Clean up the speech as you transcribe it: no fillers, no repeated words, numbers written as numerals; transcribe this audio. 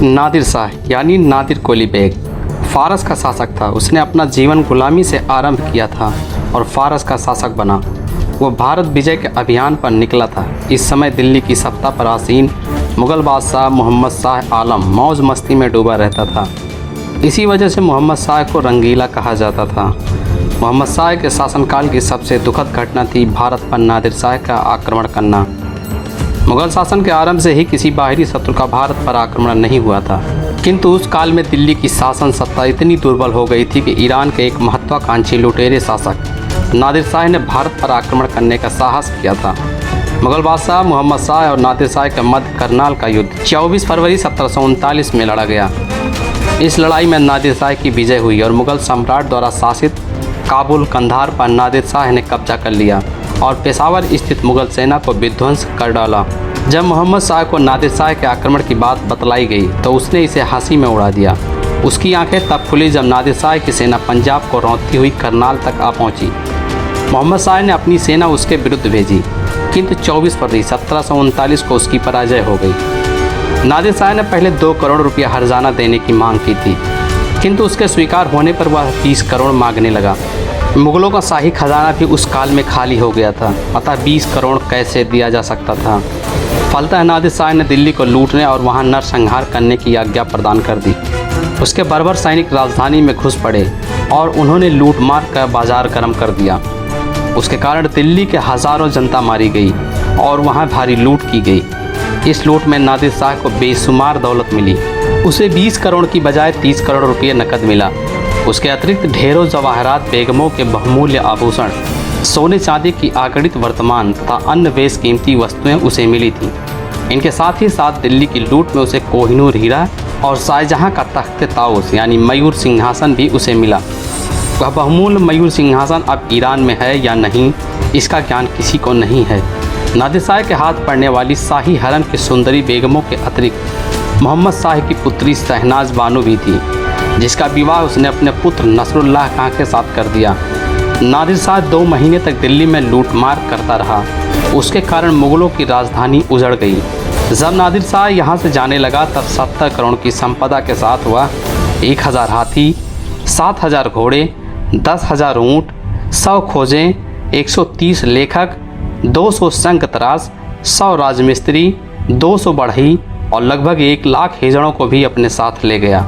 नादिर शाह यानी नादिर कोली बेग फ़ारस का शासक था। उसने अपना जीवन गुलामी से आरंभ किया था और फ़ारस का शासक बना। वो भारत विजय के अभियान पर निकला था। इस समय दिल्ली की सत्ता पर आसीन मुग़ल बादशाह मोहम्मद शाह आलम मौज मस्ती में डूबा रहता था। इसी वजह से मोहम्मद शाह को रंगीला कहा जाता था। मोहम्मद शाह के शासनकाल की सबसे दुखद घटना थी भारत पर नादिर शाह का आक्रमण करना। मुग़ल शासन के आरंभ से ही किसी बाहरी शत्रु का भारत पर आक्रमण नहीं हुआ था, किंतु उस काल में दिल्ली की शासन सत्ता इतनी दुर्बल हो गई थी कि ईरान के एक महत्वाकांक्षी लुटेरे शासक नादिर शाह ने भारत पर आक्रमण करने का साहस किया था। मुग़ल बादशाह मोहम्मद शाह और नादिर शाह के मध्य करनाल का युद्ध 24 फरवरी 1739 में लड़ा गया। इस लड़ाई में नादिर शाह की विजय हुई और मुग़ल सम्राट द्वारा शासित काबुल कंधार पर नादिर शाह ने कब्जा कर लिया और पेशावर स्थित मुग़ल सेना को विध्वंस कर डाला। जब मोहम्मद शाह को नादिर शाह के आक्रमण की बात बतलाई गई तो उसने इसे हंसी में उड़ा दिया। उसकी आंखें तब खुली जब नादिर शाह की सेना पंजाब को रौंदती हुई करनाल तक आ पहुंची। मोहम्मद शाह ने अपनी सेना उसके विरुद्ध भेजी, किंतु 24 फरवरी 1739 को उसकी पराजय हो गई। नादिर शाह ने पहले 2 करोड़ रुपया हर्जाना देने की मांग की थी, किंतु उसके स्वीकार होने पर वह 20 करोड़ मांगने लगा। मुग़लों का शाही खजाना भी उस काल में खाली हो गया था, अतः 20 करोड़ कैसे दिया जा सकता था। फलतः नादिर शाह ने दिल्ली को लूटने और वहां नरसंहार करने की आज्ञा प्रदान कर दी। उसके बर्बर सैनिक राजधानी में घुस पड़े और उन्होंने लूट मार कर बाजार गर्म कर दिया। उसके कारण दिल्ली के हज़ारों जनता मारी गई और वहां भारी लूट की गई। इस लूट में नादिर शाह को बेशुमार दौलत मिली। उसे 20 करोड़ की बजाय 30 करोड़ रुपये नकद मिला। उसके अतिरिक्त ढेरों जवाहरात, बेगमों के बहुमूल्य आभूषण, सोने चांदी की अगणित वर्तमान तथा अन्य बेशकीमती वस्तुएं उसे मिली थीं। इनके साथ ही साथ दिल्ली की लूट में उसे कोहिनूर हीरा और शाहजहां का तख्त ताऊस यानी मयूर सिंहासन भी उसे मिला। वह बहुमूल्य मयूर सिंहासन अब ईरान में है या नहीं, इसका ज्ञान किसी को नहीं है। नादिर शाह के हाथ पड़ने वाली शाही हरम की सुंदरी बेगमों के अतिरिक्त मोहम्मद शाह की पुत्री शहनाज बानो भी थी, जिसका विवाह उसने अपने पुत्र नसरुल्लाह खां के साथ कर दिया। नादिर शाह 2 महीने तक दिल्ली में लूटमार करता रहा। उसके कारण मुग़लों की राजधानी उजड़ गई। जब नादिर शाह यहाँ से जाने लगा तब 70 करोड़ की संपदा के साथ वह 1000 हाथी, 7000 घोड़े, 10,000 ऊँट, 100 खोजें, 130 लेखक, 200 शंख तराश, 100 राजमिस्त्री, 200 बढ़ई और लगभग 1 लाख हिजड़ों को भी अपने साथ ले गया।